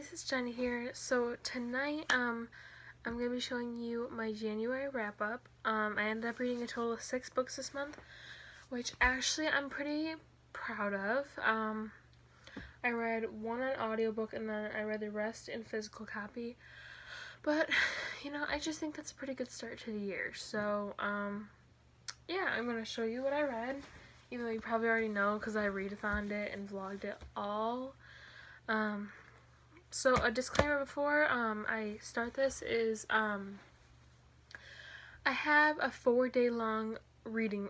guys, it's Jenny here. So tonight, I'm going to be showing you my January wrap-up. I ended up reading a total of 6 books this month, which actually I'm pretty proud of. I read one on audiobook and then I read the rest in physical copy. But, I just think that's a pretty good start to the year. So, yeah, I'm going to show you what I read. Even though you probably already know because I readathoned it and vlogged it all. So a disclaimer before I start this is I have a 4-day long reading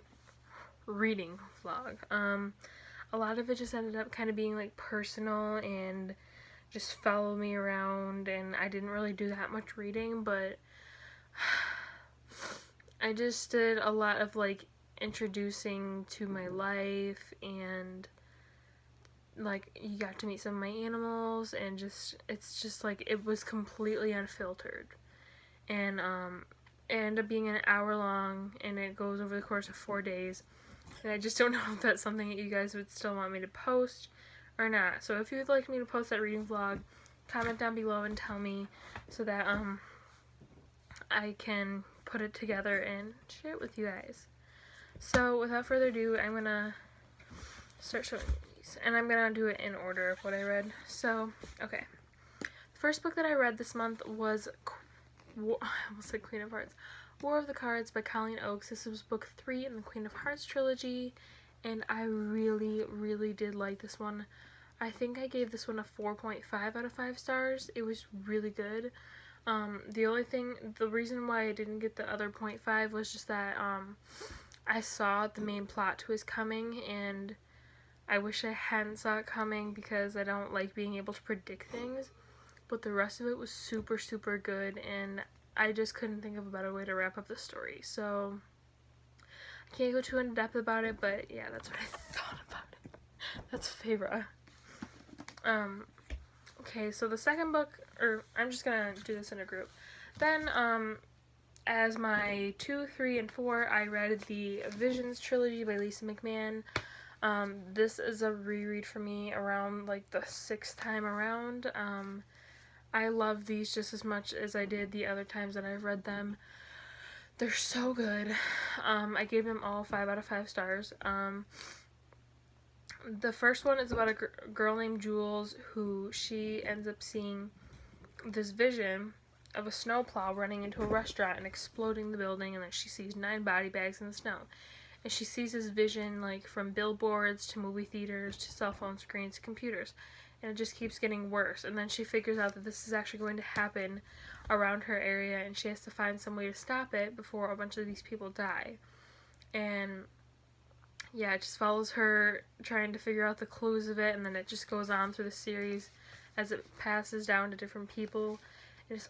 vlog. A lot of it just ended up kind of being like personal and just follow me around, and I didn't really do that much reading, but I just did a lot of like introducing to my life, and like you got to meet some of my animals, and it's just like it was completely unfiltered, and it ended up being an hour long, and it goes over the course of 4 days, and I just don't know if that's something that you guys would still want me to post or not. So if you would like me to post that reading vlog, comment down below and tell me so that I can put it together and share it with you guys. So without further ado, I'm gonna start showing you these, and I'm gonna do it in order of what I read. So, okay. The first book that I read this month was I almost said Queen of Hearts. War of the Cards by Colleen Oakes. This was book 3 in the Queen of Hearts trilogy, and I really, really did like this one. I think I gave this one a 4.5 out of 5 stars. It was really good. The reason why I didn't get the other 0.5 was just that I saw the main plot twist coming, and I wish I hadn't saw it coming because I don't like being able to predict things. But the rest of it was super, super good, and I just couldn't think of a better way to wrap up the story. So I can't go too in depth about it, but yeah, that's what I thought about it. That's favorite. Okay, so the second book, or I'm just gonna do this in a group. Then, as my 2, 3, and 4, I read the Visions trilogy by Lisa McMahon. This is a reread for me around like the 6th time around. I love these just as much as I did the other times that I've read them. They're so good. I gave them all 5 out of 5 stars. The first one is about a girl named Jules, who she ends up seeing this vision of a snowplow running into a restaurant and exploding the building, and then she sees 9 body bags in the snow. And she sees this vision like from billboards to movie theaters to cell phone screens to computers, and it just keeps getting worse. And then she figures out that this is actually going to happen around her area, and she has to find some way to stop it before a bunch of these people die. And yeah, it just follows her trying to figure out the clues of it, and then it just goes on through the series as it passes down to different people. And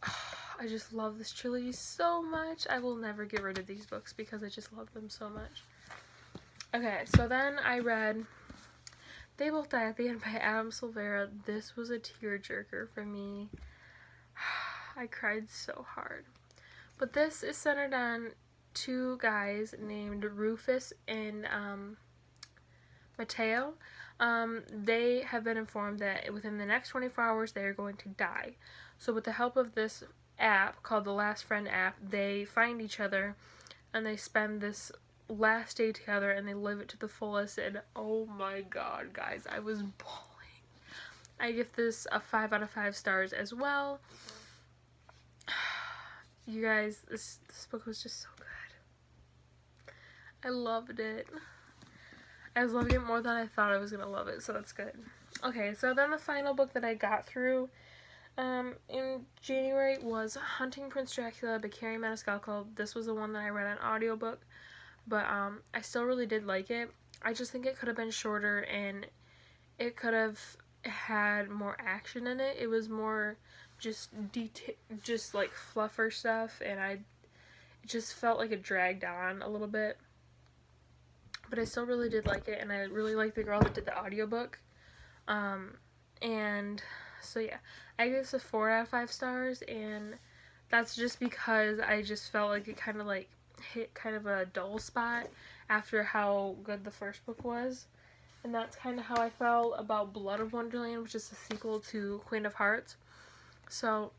I just love this trilogy so much. I will never get rid of these books because I just love them so much. Okay, so then I read They Both Die at the End by Adam Silvera. This was a tearjerker for me. I cried so hard. But this is centered on 2 guys named Rufus and Mateo. They have been informed that within the next 24 hours they are going to die. So with the help of this app called the Last Friend app, they find each other and they spend this last day together and they live it to the fullest, and oh my god, guys, I was bawling. I give this a 5 out of 5 stars as well. You guys, this book was just so good. I loved it. I was loving it more than I thought I was gonna love it, so that's good. Okay, so then the final book that I got through in January was Hunting Prince Dracula by Carrie Maniscalco. This was the one that I read on audiobook, but I still really did like it. I just think it could have been shorter, and it could have had more action in it. It was more just like fluffer stuff, and it just felt like it dragged on a little bit. But I still really did like it, and I really liked the girl that did the audiobook. And so yeah, I gave this a 4 out of 5 stars, and that's just because I just felt like it kind of like hit kind of a dull spot after how good the first book was. And that's kind of how I felt about Blood of Wonderland, which is the sequel to Queen of Hearts. So,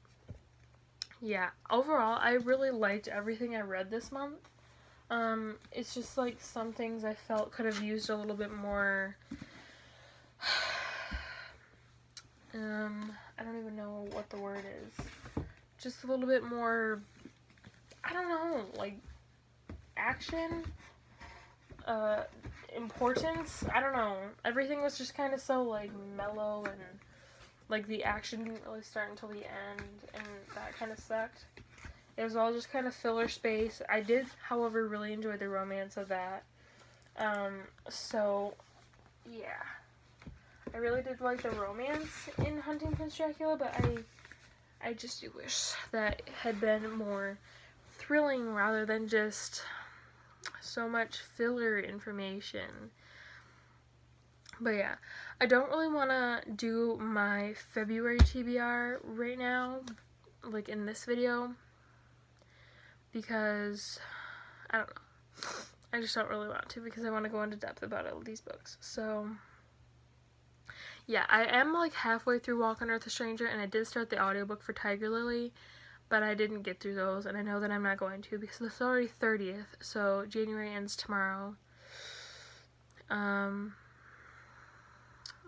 yeah, overall, I really liked everything I read this month. It's just like some things I felt could have used a little bit more. I don't even know what the word is. Just a little bit more, I don't know, like action, importance. I don't know. Everything was just kind of so like mellow, and like the action didn't really start until the end, and that kind of sucked. It was all just kind of filler space. I did, however, really enjoy the romance of that. So, yeah. I really did like the romance in Hunting Prince Dracula, but I just do wish that it had been more thrilling rather than just so much filler information. But yeah, I don't really want to do my February TBR right now, like in this video, because I don't know. I just don't really want to because I want to go into depth about all these books. So yeah, I am like halfway through Walk on Earth a Stranger, and I did start the audiobook for Tiger Lily, but I didn't get through those, and I know that I'm not going to because it's already 30th, so January ends tomorrow.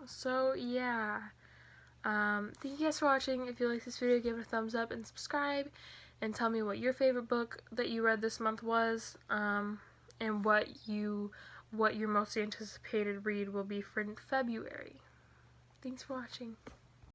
So yeah. Thank you guys for watching. If you like this video, give it a thumbs up and subscribe, and tell me what your favorite book that you read this month was, and what your most anticipated read will be for February. Thanks for watching.